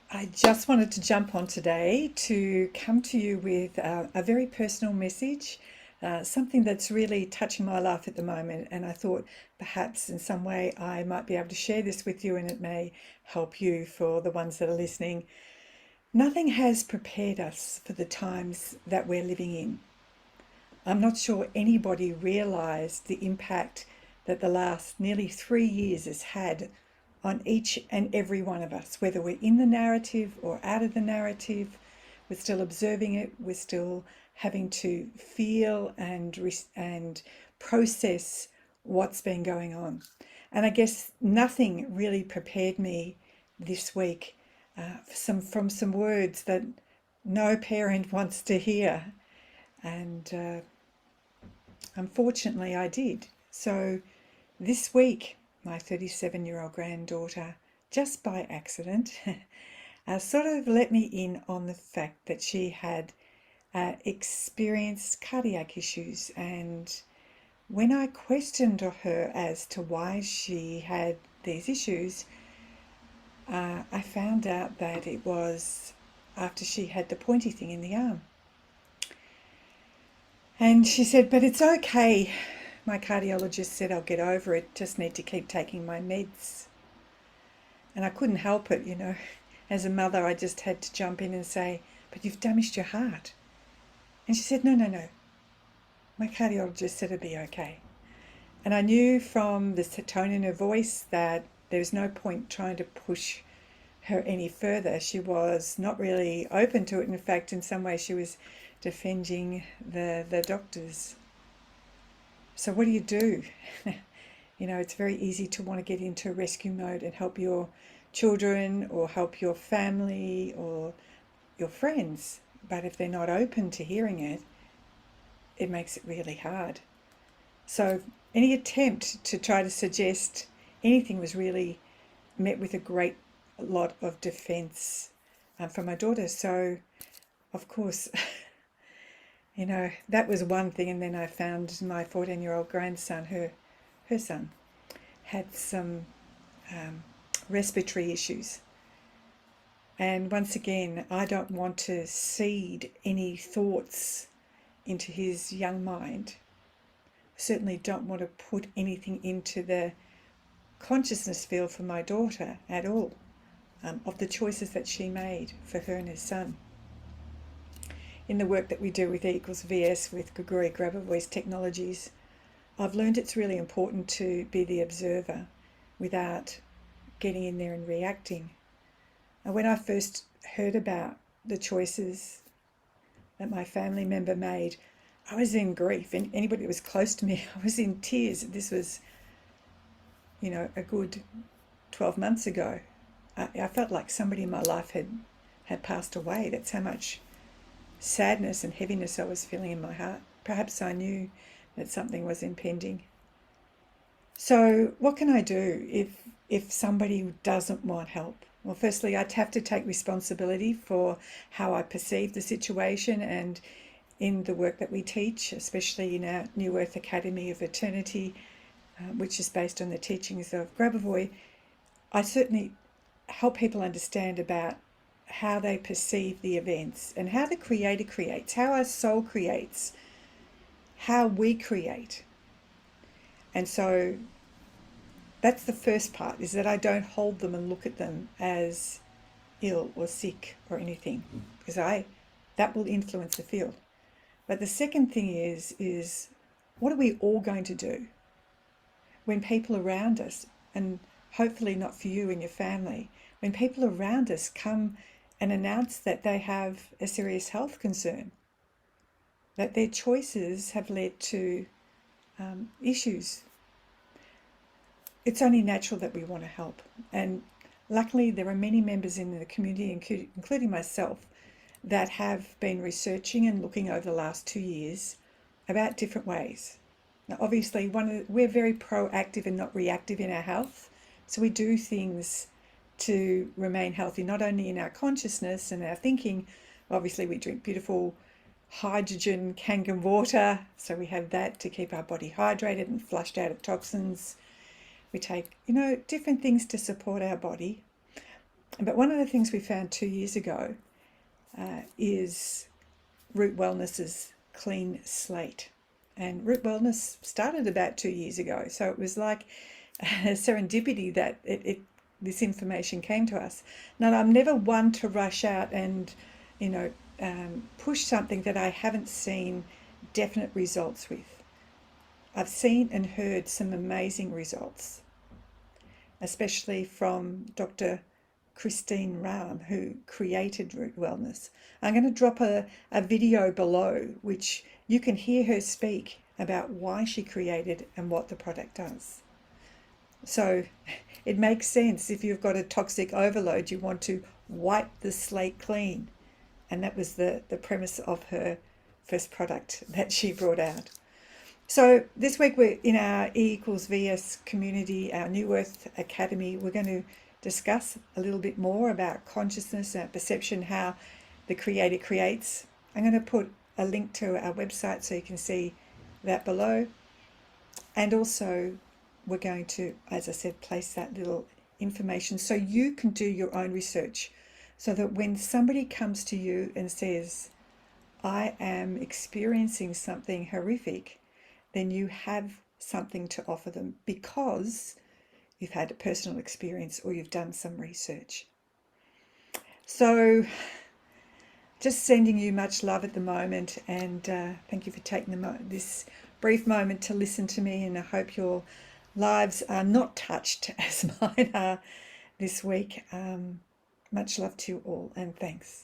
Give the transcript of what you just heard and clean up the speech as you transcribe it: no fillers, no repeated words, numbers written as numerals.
I just wanted to jump on today to come to you with a very personal message, something that's really touching my life at the moment. And I thought perhaps in some way I might be able to share this with you and it may help you for the ones that are listening. Nothing has prepared us for the times that we're living in. I'm not sure anybody realised the impact that the last nearly 3 years has had on each and every one of us, whether we're in the narrative or out of the narrative. We're still observing it, we're still having to feel and process what's been going on. And I guess nothing really prepared me this week from some words that no parent wants to hear. And unfortunately, I did. So this week, my 37-year-old granddaughter, just by accident, sort of let me in on the fact that she had experienced cardiac issues. And when I questioned her as to why she had these issues, I found out that it was after she had the pointy thing in the arm. And she said, but it's okay. My cardiologist said I'll get over it, just need to keep taking my meds. And I couldn't help it, you know. As a mother, I just had to jump in and say, but you've damaged your heart. And she said, no, no, no. My cardiologist said it'd be okay. And I knew from the tone in her voice that there was no point trying to push her any further. She was not really open to it. In fact, in some ways, she was defending the doctors. So what do you do? You know, it's very easy to want to get into rescue mode and help your children or help your family or your friends. But if they're not open to hearing it, it makes it really hard. So any attempt to try to suggest anything was really met with a great lot of defense from my daughter. So, of course, you know, that was one thing. And then I found my 14-year-old grandson, her son, had some respiratory issues. And once again, I don't want to seed any thoughts into his young mind. Certainly don't want to put anything into the consciousness field for my daughter at all, of the choices that she made for her and her son. In the work that we do with E equals VS with Grigori Grabovoi's technologies, I've learned it's really important to be the observer without getting in there and reacting. And when I first heard about the choices that my family member made, I was in grief. And anybody that was close to me, I was in tears. This was, you know, a good 12 months ago. I felt like somebody in my life had passed away. That's how much sadness and heaviness I was feeling in my heart. Perhaps I knew that something was impending. So what can I do if somebody doesn't want help? Well, firstly, I'd have to take responsibility for how I perceive the situation, and in the work that we teach, especially in our New Earth Academy of Eternity, which is based on the teachings of Grabovoi, I certainly help people understand about how they perceive the events and how the Creator creates, how our soul creates, how we create. And so that's the first part, is that I don't hold them and look at them as ill or sick or anything, because that will influence the field. But the second thing is what are we all going to do when people around us, and hopefully not for you and your family, when people around us come and announce that they have a serious health concern, that their choices have led to issues? It's only natural that we want to help. And luckily, there are many members in the community, including myself, that have been researching and looking over the last 2 years about different ways. Now, obviously, we're very proactive and not reactive in our health. So we do things to remain healthy, not only in our consciousness and our thinking. Obviously, we drink beautiful hydrogen Kangen water, so we have that to keep our body hydrated and flushed out of toxins. We take, different things to support our body. But one of the things we found 2 years ago is Root Wellness's Clean Slate. And Root Wellness started about 2 years ago. So it was like a serendipity that this information came to us. Now, I'm never one to rush out and, push something that I haven't seen definite results with. I've seen and heard some amazing results, especially from Dr. Christine Ram, who created Root Wellness. I'm going to drop a video below which you can hear her speak about why she created and what the product does. So it makes sense if you've got a toxic overload, you want to wipe the slate clean. And that was the premise of her first product that she brought out. So this week we're in our E=VS community, our New Earth Academy. We're going to discuss a little bit more about consciousness and perception, how the Creator creates. I'm going to put a link to our website so you can see that below. And also we're going to, as I said, place that little information so you can do your own research, so that when somebody comes to you and says, I am experiencing something horrific, then you have something to offer them because you've had a personal experience or you've done some research. So just sending you much love at the moment, and thank you for taking this brief moment to listen to me, and I hope your lives are not touched as mine are this week. Much love to you all, and thanks.